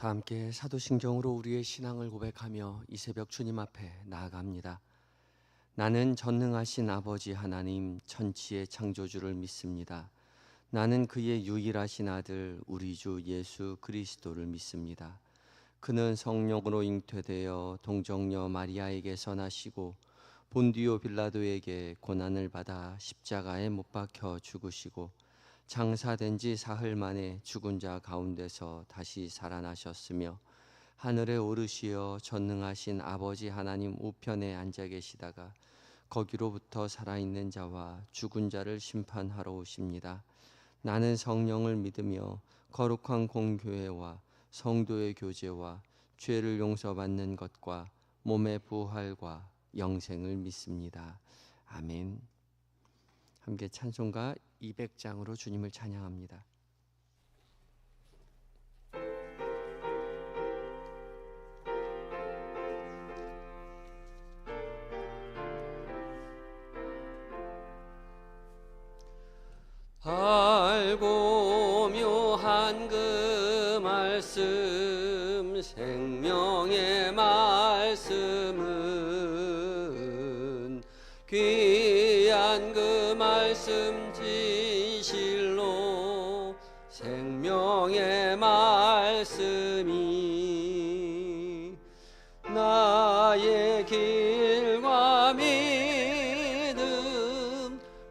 다 함께 사도신경으로 우리의 신앙을 고백하며 이 새벽 주님 앞에 나아갑니다. 나는 전능하신 아버지 하나님 천지의 창조주를 믿습니다. 나는 그의 유일하신 아들 우리 주 예수 그리스도를 믿습니다. 그는 성령으로 잉태되어 동정녀 마리아에게서 나시고 본디오 빌라도에게 고난을 받아 십자가에 못 박혀 죽으시고 장사된 지 사흘 만에 죽은 자 가운데서 다시 살아나셨으며 하늘에 오르시어 전능하신 아버지 하나님 우편에 앉아 계시다가 거기로부터 살아있는 자와 죽은 자를 심판하러 오십니다. 나는 성령을 믿으며 거룩한 공교회와 성도의 교제와 죄를 용서받는 것과 몸의 부활과 영생을 믿습니다. 아멘. 함께 찬송가 200장으로 주님을 찬양합니다. 알고 묘한 그 말씀 생명의 말씀은 귀한 그 말씀 진실로 생명의 말씀이 나의 길과 믿음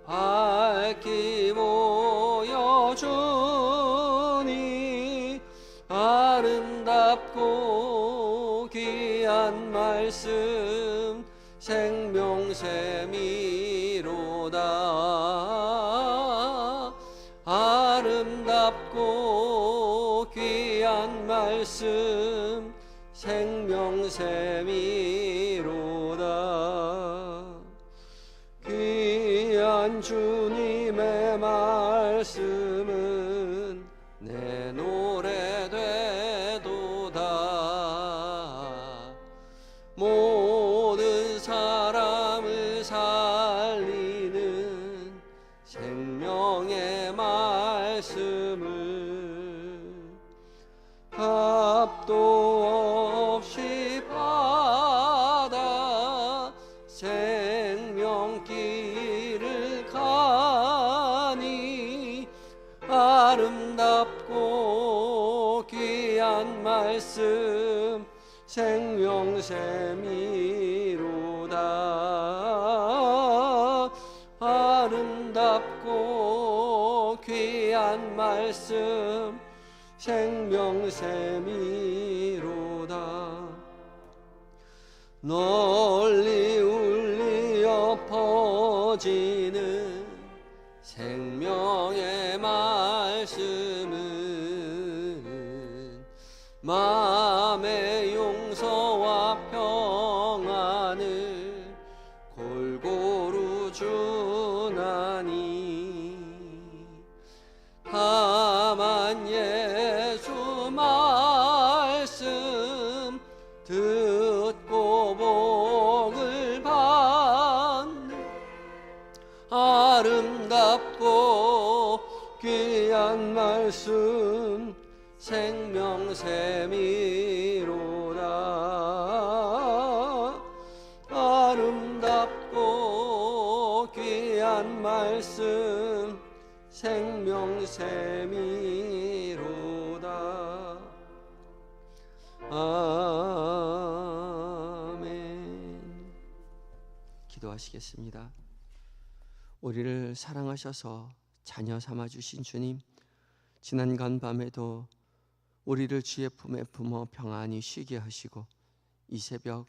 밝히 보여주니 아름답고 귀한 말씀 생명샘이로다. 아름답고 귀한 말씀 생명샘이로다. 귀한 주님의 말씀은 내 노래 되도다. 모든 사람을 살리는 생명의 말씀을 값도 없이 받아 생명길을 가니 아름답고 귀한 말씀 생명샘이로다. 아름답고 귀한 말씀 생명샘이로다. 널리 울리어 퍼지는 생명의 말씀은 마음의 용서와 평안을 골고루 주나니 다만 예수 말씀 듣고 복을 받는 아름답고 귀한 말씀 생명샘이로다. 아름답고 귀한 말씀 생명샘이로다. 아멘. 기도하시겠습니다. 우리를 사랑하셔서 자녀 삼아주신 주님, 지난간 밤에도 우리를 주의 품에 품어 평안히 쉬게 하시고 이 새벽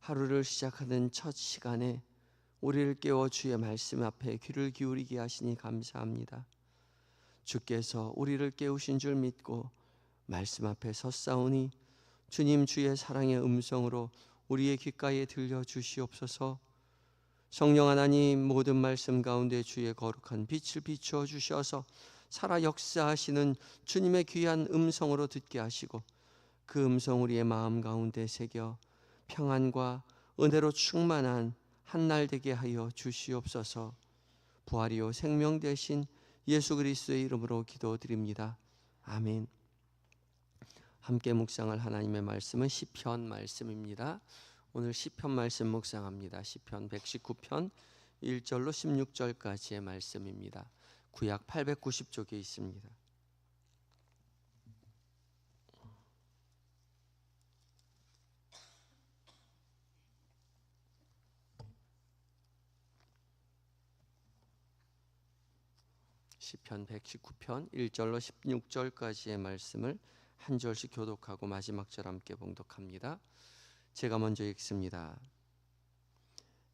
하루를 시작하는 첫 시간에 우리를 깨워 주의 말씀 앞에 귀를 기울이게 하시니 감사합니다. 주께서 우리를 깨우신 줄 믿고 말씀 앞에 섰사오니 주님 주의 사랑의 음성으로 우리의 귓가에 들려주시옵소서. 성령 하나님, 모든 말씀 가운데 주의 거룩한 빛을 비추어 주셔서 살아 역사하시는 주님의 귀한 음성으로 듣게 하시고 그 음성 우리의 마음 가운데 새겨 평안과 은혜로 충만한 한날 되게 하여 주시옵소서. 부활이요 생명 되신 예수 그리스도의 이름으로 기도드립니다. 아멘. 함께 묵상할 하나님의 말씀은 시편 말씀입니다. 오늘 시편 말씀 묵상합니다. 시편 119편 1절로 16절까지의 말씀입니다. 구약 890쪽에 있습니다. 시편 119편 1절로 16절까지의 말씀을 한 절씩 교독하고 마지막 절 함께 봉독합니다. 제가 먼저 읽습니다.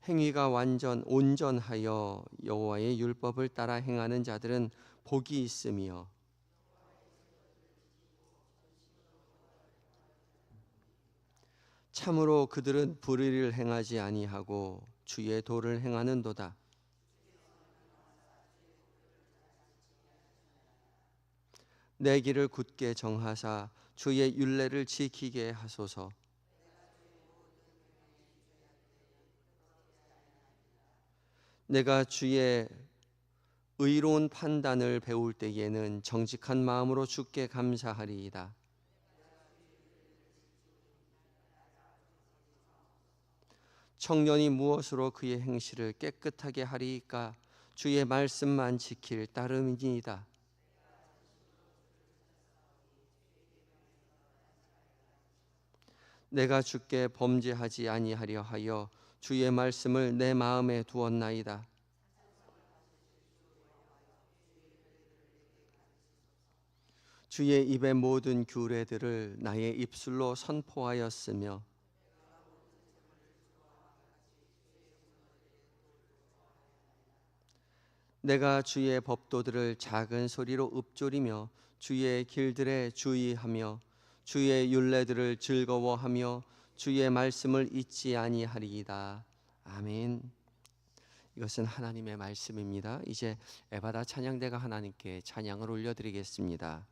행위가 온전하여 여호와의 율법을 따라 행하는 자들은 복이 있으며 참으로 그들은 불의를 행하지 아니하고 주의 도를 행하는도다. 내 길을 굳게 정하사 주의 율례를 지키게 하소서. 내가 주의 의로운 판단을 배울 때에는 정직한 마음으로 주께 감사하리이다. 청년이 무엇으로 그의 행실을 깨끗하게 하리이까? 주의 말씀만 지킬 따름이니이다. 내가 주께 범죄하지 아니하려 하여 주의 말씀을 내 마음에 두었나이다. 주의 입의 모든 규례들을 나의 입술로 선포하였으며 내가 주의 법도들을 작은 소리로 읊조리며 주의 길들에 주의하며 주의 율례들을 즐거워하며 주의 말씀을 잊지 아니하리이다. 아멘. 이것은 하나님의 말씀입니다. 이제 에바다 찬양대가 하나님께 찬양을 올려드리겠습니다.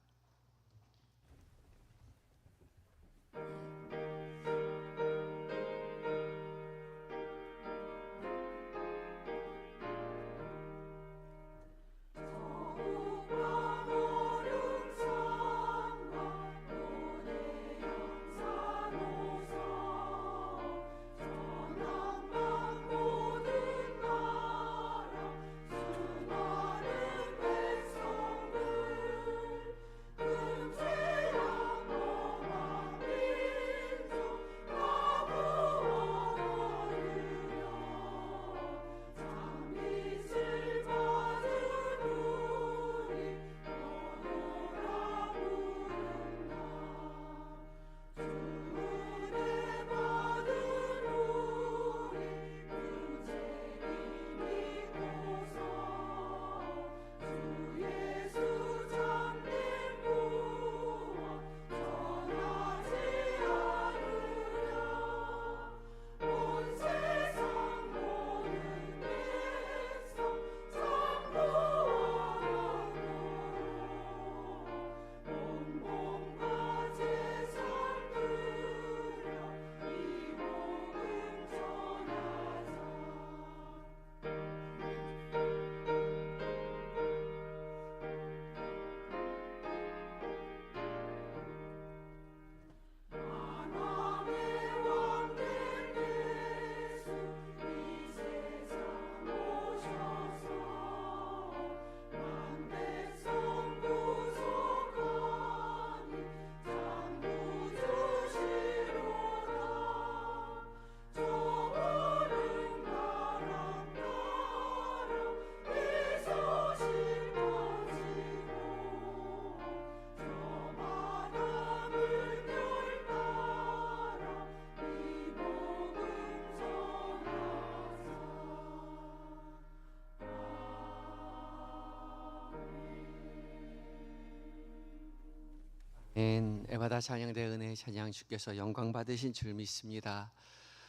에바다 찬양대 은혜의 찬양 주께서 영광 받으신 줄 믿습니다.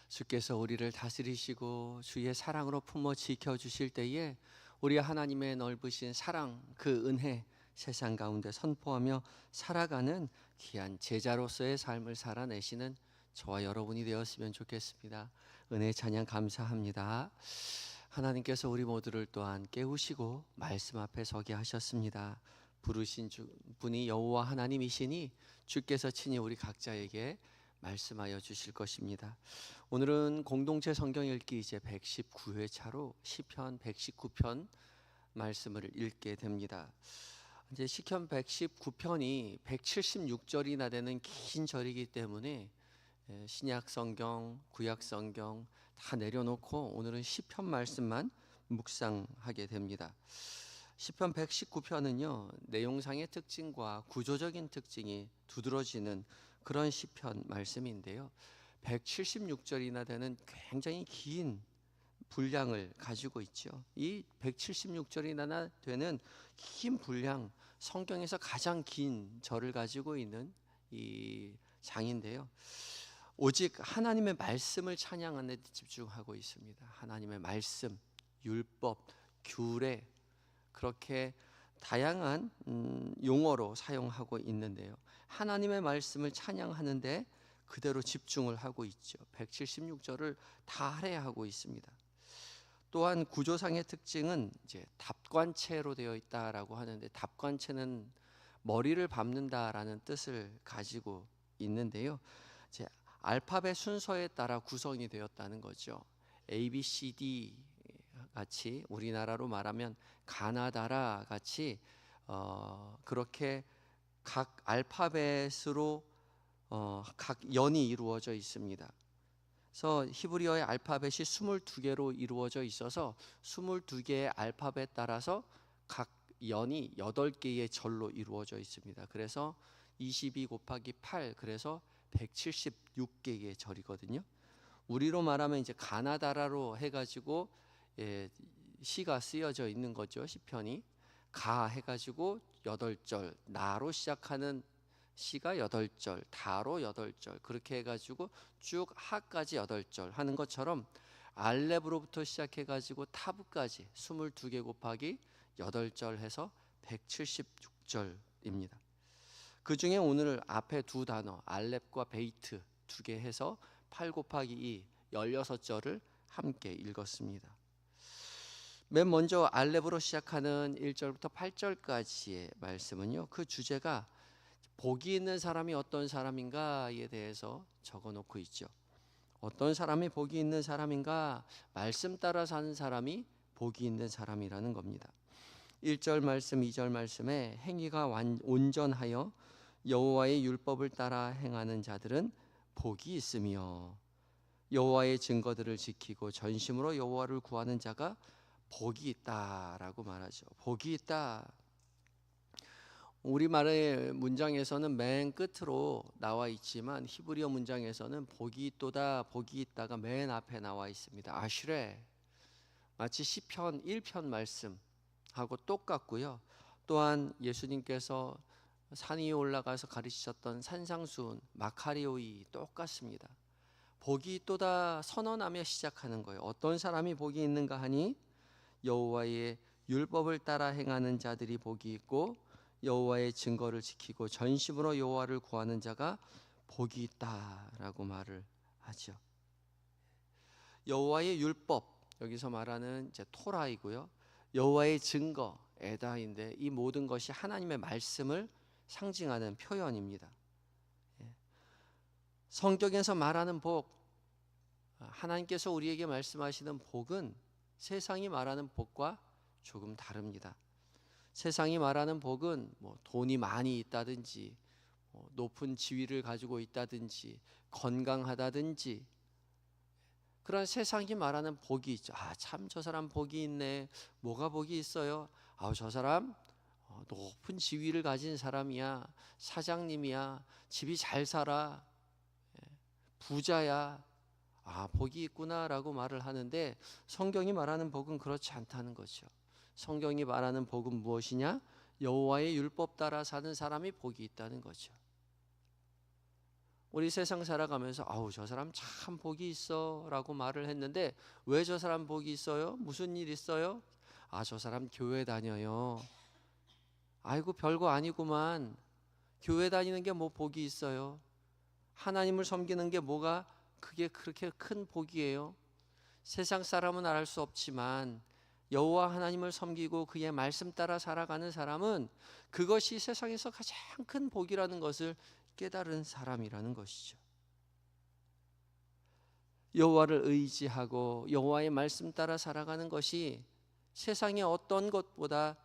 주께서 우리를 다스리시고 주의 사랑으로 품어 지켜주실 때에 우리 하나님의 넓으신 사랑 그 은혜 세상 가운데 선포하며 살아가는 귀한 제자로서의 삶을 살아내시는 저와 여러분이 되었으면 좋겠습니다. 은혜의 찬양 감사합니다. 하나님께서 우리 모두를 또한 깨우시고 말씀 앞에 서게 하셨습니다. 부르신 분이 여호와 하나님이시니 주께서 친히 우리 각자에게 말씀하여 주실 것입니다. 오늘은 공동체 성경 읽기 이제 119회 차로 시편 119편 말씀을 읽게 됩니다. 이제 시편 119편이 176절이나 되는 긴 절이기 때문에 신약 성경, 구약 성경 다 내려놓고 오늘은 시편 말씀만 묵상하게 됩니다. 시편 119편은요, 내용상의 특징과 구조적인 특징이 두드러지는 그런 시편 말씀인데요. 176절이나 되는 굉장히 긴 분량을 가지고 있죠. 이 176절이나 되는 긴 분량, 성경에서 가장 긴 절을 가지고 있는 이 장인데요. 오직 하나님의 말씀을 찬양하는 데 집중하고 있습니다. 하나님의 말씀, 율법, 규례, 그렇게 다양한 용어로 사용하고 있는데요. 하나님의 말씀을 찬양하는데 그대로 집중을 하고 있죠. 176절을 다 할애하고 있습니다. 또한 구조상의 특징은 이제 답관체로 되어 있다라고 하는데, 답관체는 머리를 밟는다라는 뜻을 가지고 있는데요. 이제 알파벳 순서에 따라 구성이 되었다는 거죠. A, B, C, D 같이, 우리나라로 말하면 가나다라 같이 그렇게 각 알파벳으로 각 연이 이루어져 있습니다. 그래서 히브리어의 알파벳이 22개로 이루어져 있어서 22개의 알파벳 따라서 각 연이 8개의 절로 이루어져 있습니다. 그래서 22 곱하기 8, 그래서 176개의 절이거든요. 우리로 말하면 이제 가나다라로 해가지고 시가 쓰여져 있는 거죠. 시편이 가 해가지고 8절, 나로 시작하는 시가 8절, 다로 8절, 그렇게 해가지고 쭉 하까지 8절 하는 것처럼 알렙으로부터 시작해가지고 타브까지 22개 곱하기 8절 해서 176절입니다. 그 중에 오늘 앞에 두 단어 알렙과 베이트 2개 해서 8 곱하기 2 16절을 함께 읽었습니다. 맨 먼저 알렙으로 시작하는 1절부터 8절까지의 말씀은요, 그 주제가 복이 있는 사람이 어떤 사람인가에 대해서 적어놓고 있죠. 어떤 사람이 복이 있는 사람인가? 말씀 따라 사는 사람이 복이 있는 사람이라는 겁니다. 1절 말씀, 2절 말씀에 행위가 온전하여 여호와의 율법을 따라 행하는 자들은 복이 있으며 여호와의 증거들을 지키고 전심으로 여호와를 구하는 자가 복이 있다라고 말하죠. 복이 있다. 우리말의 문장에서는 맨 끝으로 나와 있지만 히브리어 문장에서는 복이 있도다, 복이 있다가 맨 앞에 나와 있습니다. 아슈레. 마치 시편 1편 말씀하고 똑같고요. 또한 예수님께서 산 위에 올라가서 가르치셨던 산상수훈 마카리오이 똑같습니다. 복이 있도다 선언하며 시작하는 거예요. 어떤 사람이 복이 있는가 하니 여호와의 율법을 따라 행하는 자들이 복이 있고 여호와의 증거를 지키고 전심으로 여호와를 구하는 자가 복이 있다라고 말을 하죠. 여호와의 율법, 여기서 말하는 이제 토라이고요. 여호와의 증거, 에다인데 이 모든 것이 하나님의 말씀을 상징하는 표현입니다. 성경에서 말하는 복, 하나님께서 우리에게 말씀하시는 복은 세상이 말하는 복과 조금 다릅니다. 세상이 말하는 복은 돈이 많이 있다든지 높은 지위를 가지고 있다든지 건강하다든지 그런 세상이 말하는 복이 있죠. 참 저 사람 복이 있네. 뭐가 복이 있어요? 저 사람 높은 지위를 가진 사람이야. 사장님이야. 집이 잘 살아. 부자야. 복이 있구나라고 말을 하는데 성경이 말하는 복은 그렇지 않다는 거죠. 성경이 말하는 복은 무엇이냐? 여호와의 율법 따라 사는 사람이 복이 있다는 거죠. 우리 세상 살아가면서 저 사람 참 복이 있어 라고 말을 했는데 왜 저 사람 복이 있어요? 무슨 일 있어요? 저 사람 교회 다녀요. 아이고 별거 아니구만. 교회 다니는 게 뭐 복이 있어요? 하나님을 섬기는 게 뭐가 그게 그렇게 큰 복이에요? 세상 사람은 알 수 없지만 여호와 하나님을 섬기고 그의 말씀 따라 살아가는 사람은 그것이 세상에서 가장 큰 복이라는 것을 깨달은 사람이라는 것이죠. 여호와를 의지하고 여호와의 말씀 따라 살아가는 것이 세상의 어떤 것보다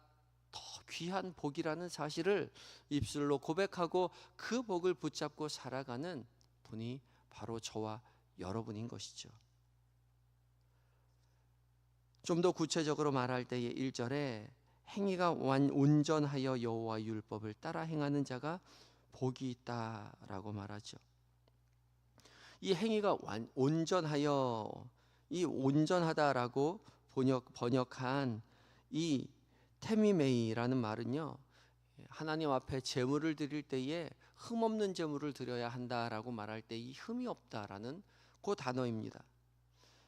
더 귀한 복이라는 사실을 입술로 고백하고 그 복을 붙잡고 살아가는 분이 바로 저와 여러분인 것이죠. 좀 더 구체적으로 말할 때에 1절에 행위가 온전하여 여호와 율법을 따라 행하는 자가 복이 있다라고 말하죠. 이 행위가 온전하여, 이 온전하다라고 번역한 이 테미메이라는 말은요, 하나님 앞에 제물을 드릴 때에 흠없는 제물을 드려야 한다라고 말할 때 이 흠이 없다라는 그 단어입니다.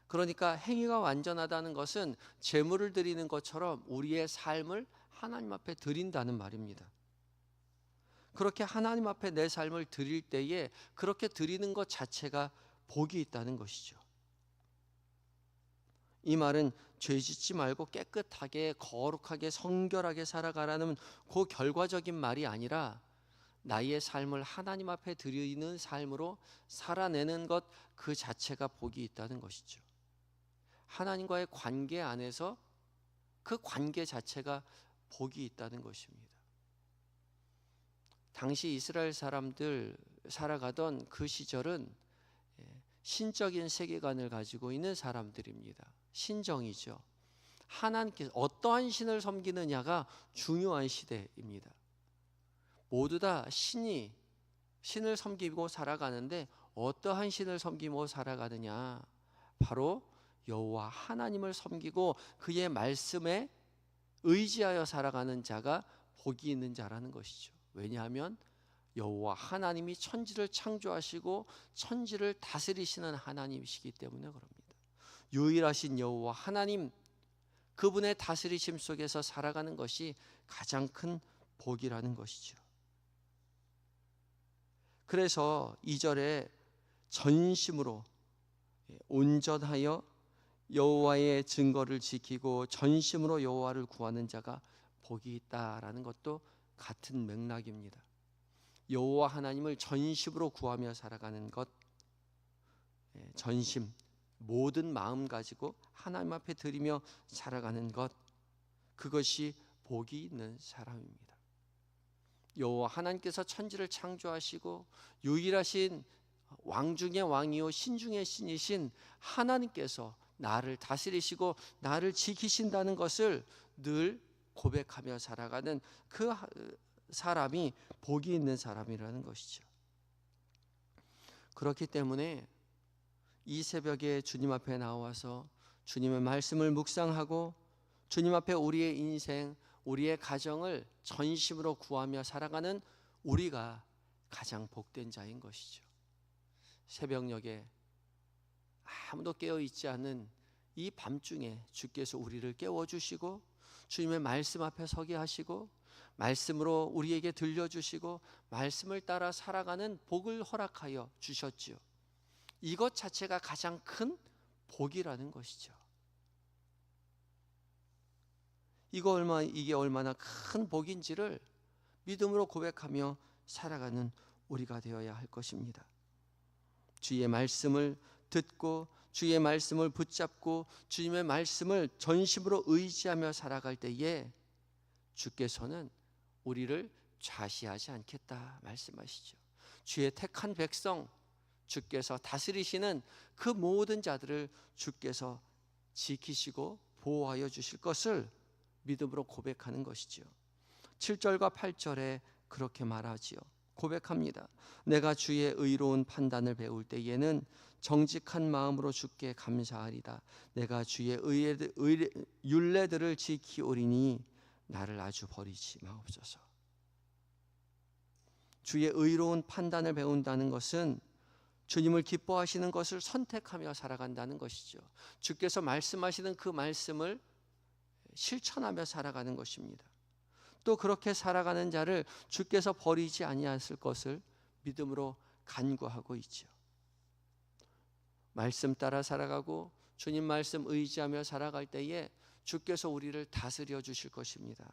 그러니까 행위가 완전하다는 것은 제물을 드리는 것처럼 우리의 삶을 하나님 앞에 드린다는 말입니다. 그렇게 하나님 앞에 내 삶을 드릴 때에 그렇게 드리는 것 자체가 복이 있다는 것이죠. 이 말은 죄 짓지 말고 깨끗하게 거룩하게 성결하게 살아가라는 그 결과적인 말이 아니라 나의 삶을 하나님 앞에 드리는 삶으로 살아내는 것 그 자체가 복이 있다는 것이죠. 하나님과의 관계 안에서 그 관계 자체가 복이 있다는 것입니다. 당시 이스라엘 사람들 살아가던 그 시절은 신적인 세계관을 가지고 있는 사람들입니다. 신정이죠. 하나님께서 어떠한 신을 섬기느냐가 중요한 시대입니다. 모두 다 신을 섬기고 살아가는데 어떠한 신을 섬기고 살아가느냐, 바로 여호와 하나님을 섬기고 그의 말씀에 의지하여 살아가는 자가 복이 있는 자라는 것이죠. 왜냐하면 여호와 하나님이 천지를 창조하시고 천지를 다스리시는 하나님이시기 때문에 그럽니다. 유일하신 여호와 하나님, 그분의 다스리심 속에서 살아가는 것이 가장 큰 복이라는 것이죠. 그래서 2절에 전심으로 온전하여 여호와의 증거를 지키고 전심으로 여호와를 구하는 자가 복이 있다라는 것도 같은 맥락입니다. 여호와 하나님을 전심으로 구하며 살아가는 것, 전심, 모든 마음 가지고 하나님 앞에 드리며 살아가는 것, 그것이 복이 있는 사람입니다. 여호와 하나님께서 천지를 창조하시고 유일하신 왕 중의 왕이요 신 중의 신이신 하나님께서 나를 다스리시고 나를 지키신다는 것을 늘 고백하며 살아가는 그 사람이 복이 있는 사람이라는 것이죠. 그렇기 때문에 이 새벽에 주님 앞에 나와서 주님의 말씀을 묵상하고 주님 앞에 우리의 인생, 우리의 가정을 전심으로 구하며 살아가는 우리가 가장 복된 자인 것이죠. 새벽녘에 아무도 깨어있지 않은 이 밤중에 주께서 우리를 깨워주시고 주님의 말씀 앞에 서게 하시고 말씀으로 우리에게 들려주시고 말씀을 따라 살아가는 복을 허락하여 주셨지요. 이것 자체가 가장 큰 복이라는 것이죠. 이게 얼마나 큰 복인지를 믿음으로 고백하며 살아가는 우리가 되어야 할 것입니다. 주의 말씀을 듣고 주의 말씀을 붙잡고 주님의 말씀을 전심으로 의지하며 살아갈 때에 주께서는 우리를 좌시하지 않겠다 말씀하시죠. 주의 택한 백성, 주께서 다스리시는 그 모든 자들을 주께서 지키시고 보호하여 주실 것을 믿음으로 고백하는 것이죠. 7절과 8절에 그렇게 말하지요. 고백합니다. 내가 주의 의로운 판단을 배울 때에는 정직한 마음으로 주께 감사하리다. 내가 주의 율례들을 지키오리니 나를 아주 버리지 마옵소서. 주의 의로운 판단을 배운다는 것은 주님을 기뻐하시는 것을 선택하며 살아간다는 것이죠. 주께서 말씀하시는 그 말씀을 실천하며 살아가는 것입니다. 또 그렇게 살아가는 자를 주께서 버리지 아니하실 것을 믿음으로 간구하고 있죠. 말씀 따라 살아가고 주님 말씀 의지하며 살아갈 때에 주께서 우리를 다스려 주실 것입니다.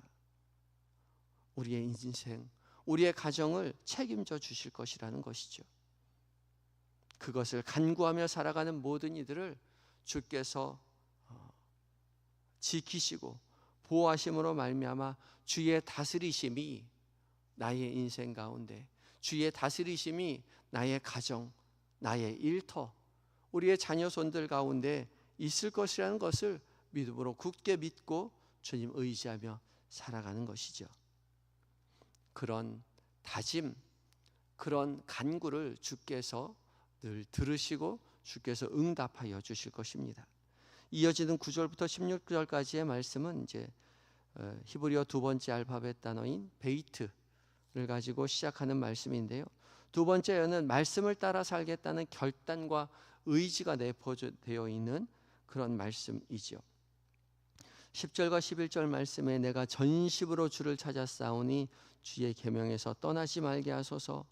우리의 인생, 우리의 가정을 책임져 주실 것이라는 것이죠. 그것을 간구하며 살아가는 모든 이들을 주께서 지키시고 보호하심으로 말미암아 주의 다스리심이 나의 인생 가운데, 주의 다스리심이 나의 가정, 나의 일터, 우리의 자녀손들 가운데 있을 것이라는 것을 믿음으로 굳게 믿고 주님 의지하며 살아가는 것이죠. 그런 다짐, 그런 간구를 주께서 늘 들으시고 주께서 응답하여 주실 것입니다. 이어지는 9절부터 16절까지의 말씀은 이제 히브리어 두 번째 알파벳 단어인 베이트를 가지고 시작하는 말씀인데요. 두 번째 여는 말씀을 따라 살겠다는 결단과 의지가 내포되어 있는 그런 말씀이죠. 10절과 11절 말씀에 내가 전심으로 주를 찾아 싸우니 주의 계명에서 떠나지 말게 하소서.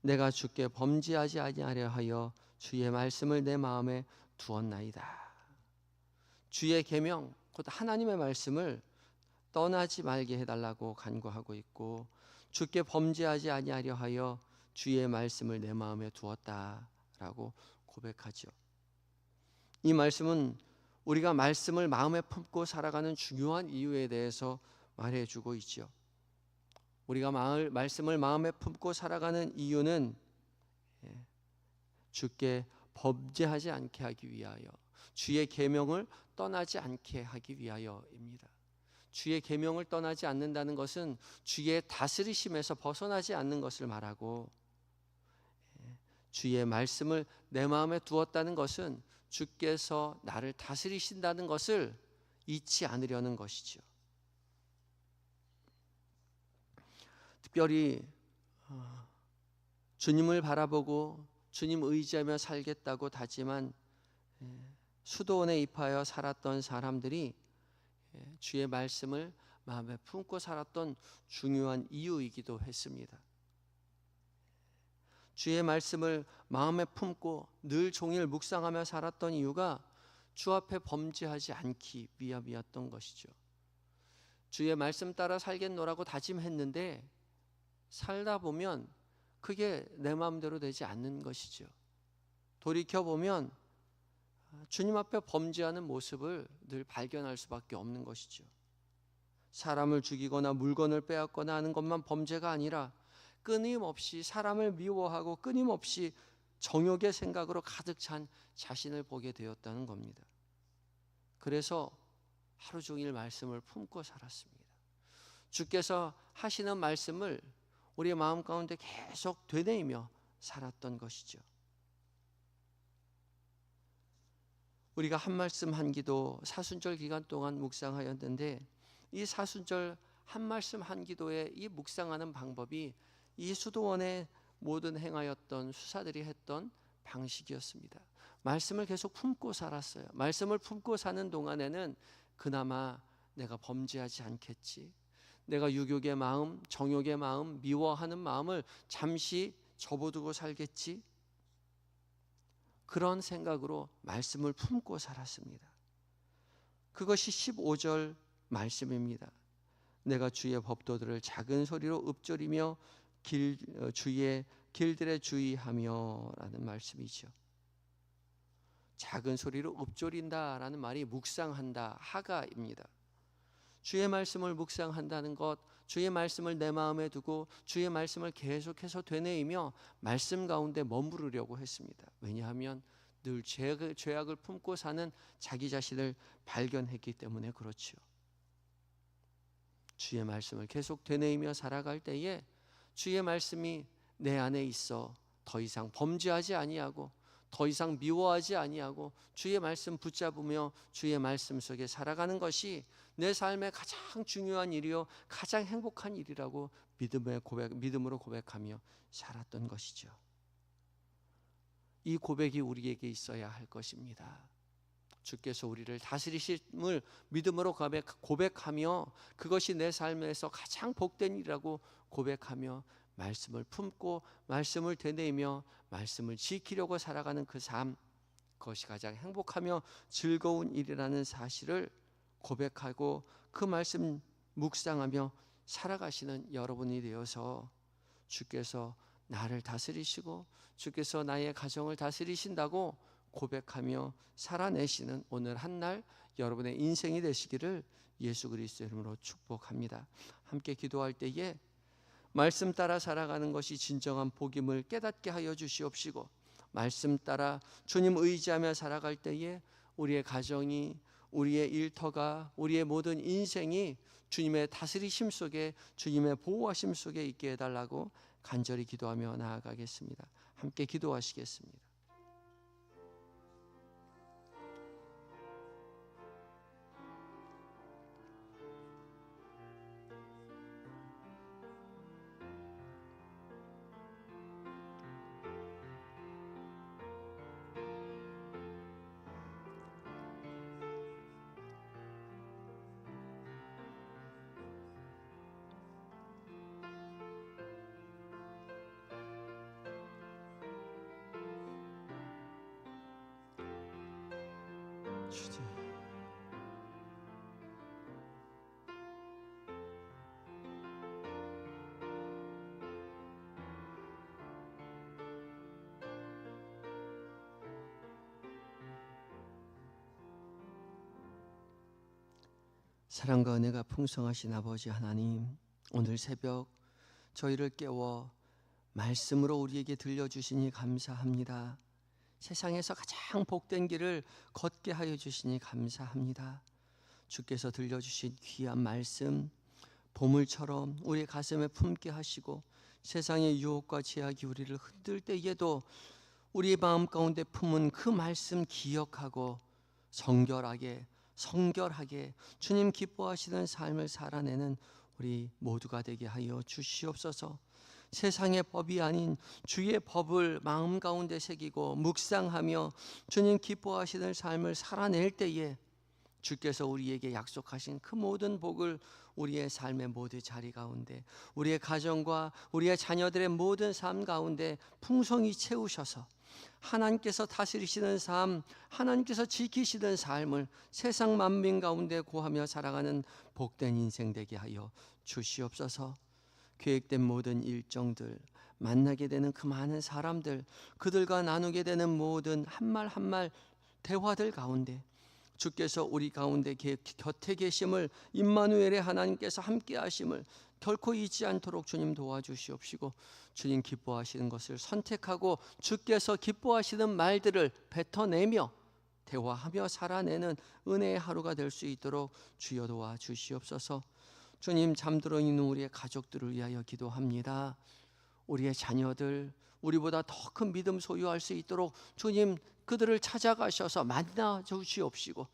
내가 주께 범죄하지 아니하려 하여 주의 말씀을 내 마음에 두었나이다. 주의 계명, 곧 하나님의 말씀을 떠나지 말게 해달라고 간구하고 있고, 주께 범죄하지 아니하려 하여 주의 말씀을 내 마음에 두었다라고 고백하죠. 이 말씀은 우리가 말씀을 마음에 품고 살아가는 중요한 이유에 대해서 말해주고 있죠. 우리가 말씀을 마음에 품고 살아가는 이유는 주께 범죄하지 않게 하기 위하여, 주의 계명을 떠나지 않게 하기 위하여입니다. 주의 계명을 떠나지 않는다는 것은 주의 다스리심에서 벗어나지 않는 것을 말하고, 주의 말씀을 내 마음에 두었다는 것은 주께서 나를 다스리신다는 것을 잊지 않으려는 것이죠. 특별히 주님을 바라보고 주님 의지하며 살겠다고 다짐한 수도원에 입하여 살았던 사람들이 주의 말씀을 마음에 품고 살았던 중요한 이유이기도 했습니다. 주의 말씀을 마음에 품고 늘 종일 묵상하며 살았던 이유가 주 앞에 범죄하지 않기 위함이었던 것이죠. 주의 말씀 따라 살겠노라고 다짐했는데 살다 보면 그게 내 마음대로 되지 않는 것이죠. 돌이켜보면 주님 앞에 범죄하는 모습을 늘 발견할 수밖에 없는 것이죠. 사람을 죽이거나 물건을 빼앗거나 하는 것만 범죄가 아니라 끊임없이 사람을 미워하고 끊임없이 정욕의 생각으로 가득 찬 자신을 보게 되었다는 겁니다. 그래서 하루 종일 말씀을 품고 살았습니다. 주께서 하시는 말씀을 우리의 마음 가운데 계속 되뇌이며 살았던 것이죠. 우리가 한 말씀 한 기도 사순절 기간 동안 묵상하였는데, 이 사순절 한 말씀 한 기도에 이 묵상하는 방법이 이 수도원에 모든 행하였던 수사들이 했던 방식이었습니다. 말씀을 계속 품고 살았어요. 말씀을 품고 사는 동안에는 그나마 내가 범죄하지 않겠지, 내가 유욕의 마음, 정욕의 마음, 미워하는 마음을 잠시 접어두고 살겠지, 그런 생각으로 말씀을 품고 살았습니다. 그것이 15절 말씀입니다. 내가 주의 법도들을 작은 소리로 읊조리며 주의 길들에 주의하며 라는 말씀이죠. 작은 소리로 읊조린다라는 말이 묵상한다, 하가입니다. 주의 말씀을 묵상한다는 것, 주의 말씀을 내 마음에 두고 주의 말씀을 계속해서 되뇌이며 말씀 가운데 머무르려고 했습니다. 왜냐하면 늘 죄악을 품고 사는 자기 자신을 발견했기 때문에 그렇죠. 주의 말씀을 계속 되뇌이며 살아갈 때에 주의 말씀이 내 안에 있어 더 이상 범죄하지 아니하고 더 이상 미워하지 아니하고 주의 말씀 붙잡으며 주의 말씀 속에 살아가는 것이 내 삶의 가장 중요한 일이요 가장 행복한 일이라고 믿음으로 고백하며 살았던 것이죠. 이 고백이 우리에게 있어야 할 것입니다. 주께서 우리를 다스리심을 믿음으로 고백하며 그것이 내 삶에서 가장 복된 일이라고 고백하며 말씀을 품고 말씀을 되뇌이며 말씀을 지키려고 살아가는 그 삶, 그것이 가장 행복하며 즐거운 일이라는 사실을 고백하고 그 말씀 묵상하며 살아가시는 여러분이 되어서 주께서 나를 다스리시고 주께서 나의 가정을 다스리신다고 고백하며 살아내시는 오늘 한날 여러분의 인생이 되시기를 예수 그리스도의 이름으로 축복합니다. 함께 기도할 때에 말씀 따라 살아가는 것이 진정한 복임을 깨닫게 하여 주시옵시고, 말씀 따라 주님 의지하며 살아갈 때에 우리의 가정이, 우리의 일터가, 우리의 모든 인생이 주님의 다스리심 속에, 주님의 보호하심 속에 있게 해달라고 간절히 기도하며 나아가겠습니다. 함께 기도하시겠습니다. 주님, 사랑과 은혜가 풍성하신 아버지 하나님, 오늘 새벽 저희를 깨워 말씀으로 우리에게 들려주시니 감사합니다. 세상에서 가장 복된 길을 걷게 하여 주시니 감사합니다. 주께서 들려주신 귀한 말씀, 보물처럼 우리의 가슴에 품게 하시고 세상의 유혹과 제약이 우리를 흔들 때에도 우리의 마음 가운데 품은 그 말씀 기억하고 성결하게 주님 기뻐하시는 삶을 살아내는 우리 모두가 되게 하여 주시옵소서. 세상의 법이 아닌 주의 법을 마음 가운데 새기고 묵상하며 주님 기뻐하시는 삶을 살아낼 때에 주께서 우리에게 약속하신 그 모든 복을 우리의 삶의 모든 자리 가운데, 우리의 가정과 우리의 자녀들의 모든 삶 가운데 풍성히 채우셔서 하나님께서 다스리시는 삶, 하나님께서 지키시는 삶을 세상 만민 가운데 구하며 살아가는 복된 인생 되게 하여 주시옵소서. 계획된 모든 일정들, 만나게 되는 그 많은 사람들, 그들과 나누게 되는 모든 한말 한말 대화들 가운데 주께서 우리 가운데 곁에 계심을, 임마누엘의 하나님께서 함께 하심을 결코 잊지 않도록 주님 도와주시옵시고, 주님 기뻐하시는 것을 선택하고 주께서 기뻐하시는 말들을 뱉어내며 대화하며 살아내는 은혜의 하루가 될 수 있도록 주여 도와주시옵소서. 주님, 잠들어 있는 우리의 가족들을 위하여 기도합니다. 우리의 자녀들, 우리보다 더 큰 믿음 소유할 수 있도록 주님 그들을 찾아가셔서 만나 주시옵시고,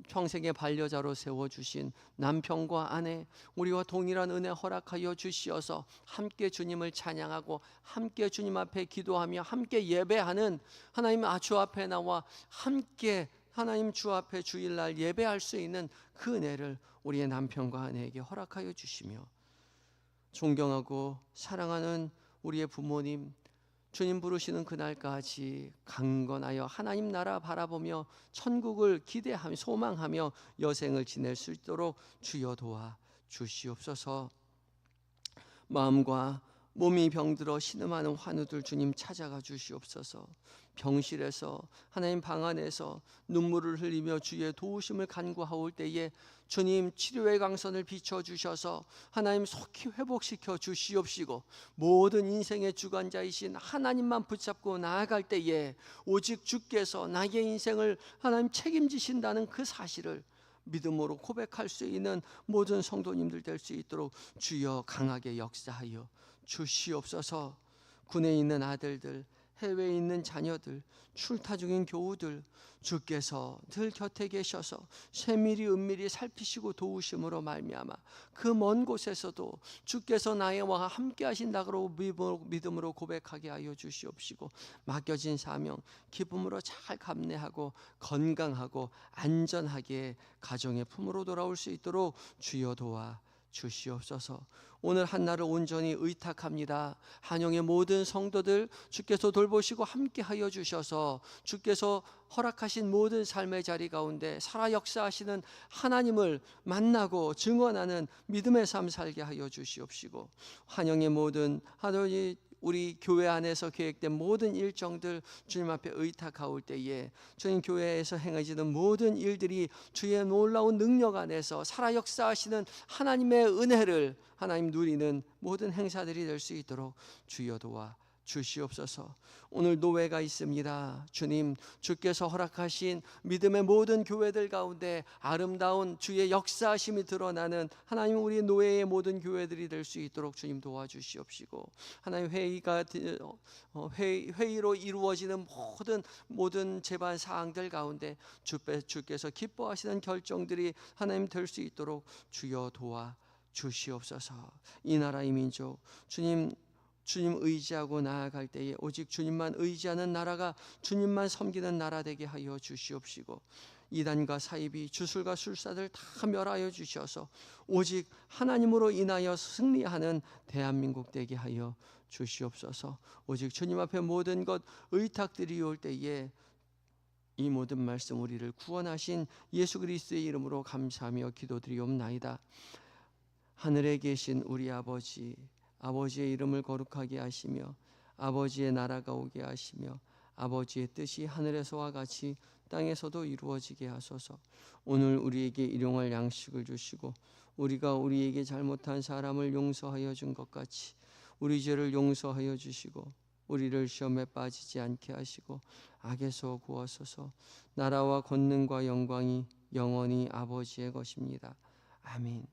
평생의 반려자로 세워주신 남편과 아내, 우리와 동일한 은혜 허락하여 주시어서 함께 주님을 찬양하고 함께 주님 앞에 기도하며 함께 예배하는, 하나님 주 앞에 나와 함께 하나님 주 앞에 주일날 예배할 수 있는 그 은혜를 우리의 남편과 아내에게 허락하여 주시며, 존경하고 사랑하는 우리의 부모님, 주님 부르시는 그날까지 강건하여 하나님 나라 바라보며 천국을 기대하며 소망하며 여생을 지낼 수 있도록 주여 도와 주시옵소서. 마음과 몸이 병들어 신음하는 환우들 주님 찾아가 주시옵소서. 병실에서, 하나님 방 안에서 눈물을 흘리며 주의 도우심을 간구하올 때에 주님 치료의 강선을 비춰주셔서 하나님 속히 회복시켜 주시옵시고, 모든 인생의 주관자이신 하나님만 붙잡고 나아갈 때에 오직 주께서 나의 인생을 하나님 책임지신다는 그 사실을 믿음으로 고백할 수 있는 모든 성도님들 될 수 있도록 주여 강하게 역사하여 주시옵소서. 군에 있는 아들들, 해외에 있는 자녀들, 출타 중인 교우들, 주께서 늘 곁에 계셔서 세밀히 은밀히 살피시고 도우심으로 말미암아 그 먼 곳에서도 주께서 나와 함께 하신다고 믿음으로 고백하게 하여 주시옵시고, 맡겨진 사명 기쁨으로 잘 감내하고 건강하고 안전하게 가정의 품으로 돌아올 수 있도록 주여 도와 주시옵소서. 오늘 한날을 온전히 의탁합니다. 한영의 모든 성도들 주께서 돌보시고 함께하여 주셔서 주께서 허락하신 모든 삶의 자리 가운데 살아 역사하시는 하나님을 만나고 증언하는 믿음의 삶 살게 하여 주시옵시고, 한영의 모든 하나님 우리 교회 안에서 계획된 모든 일정들 주님 앞에 의탁하올 때에 주님 교회에서 행해지는 모든 일들이 주의 놀라운 능력 안에서 살아 역사하시는 하나님의 은혜를 하나님 누리는 모든 행사들이 될 수 있도록 주여 도와 주시옵소서. 오늘 노회가 있습니다. 주님, 주께서 허락하신 믿음의 모든 교회들 가운데 아름다운 주의 역사하심이 드러나는 하나님 우리 노회의 모든 교회들이 될 수 있도록 주님 도와주시옵시고, 하나님 회의로 이루어지는 모든 재반 사항들 가운데 주께서 기뻐하시는 결정들이 하나님 될 수 있도록 주여 도와 주시옵소서. 이 나라의 민족 주님 의지하고 나아갈 때에 오직 주님만 의지하는 나라가 주님만 섬기는 나라 되게 하여 주시옵시고, 이단과 사이비 주술과 술사들 다 멸하여 주셔서 오직 하나님으로 인하여 승리하는 대한민국 되게 하여 주시옵소서. 오직 주님 앞에 모든 것 의탁드리올 때에 이 모든 말씀 우리를 구원하신 예수 그리스도의 이름으로 감사하며 기도드리옵나이다. 하늘에 계신 우리 아버지의 이름을 거룩하게 하시며 아버지의 나라가 오게 하시며 아버지의 뜻이 하늘에서와 같이 땅에서도 이루어지게 하소서. 오늘 우리에게 일용할 양식을 주시고 우리가 우리에게 잘못한 사람을 용서하여 준 것 같이 우리 죄를 용서하여 주시고 우리를 시험에 빠지지 않게 하시고 악에서 구하소서. 나라와 권능과 영광이 영원히 아버지의 것입니다. 아멘.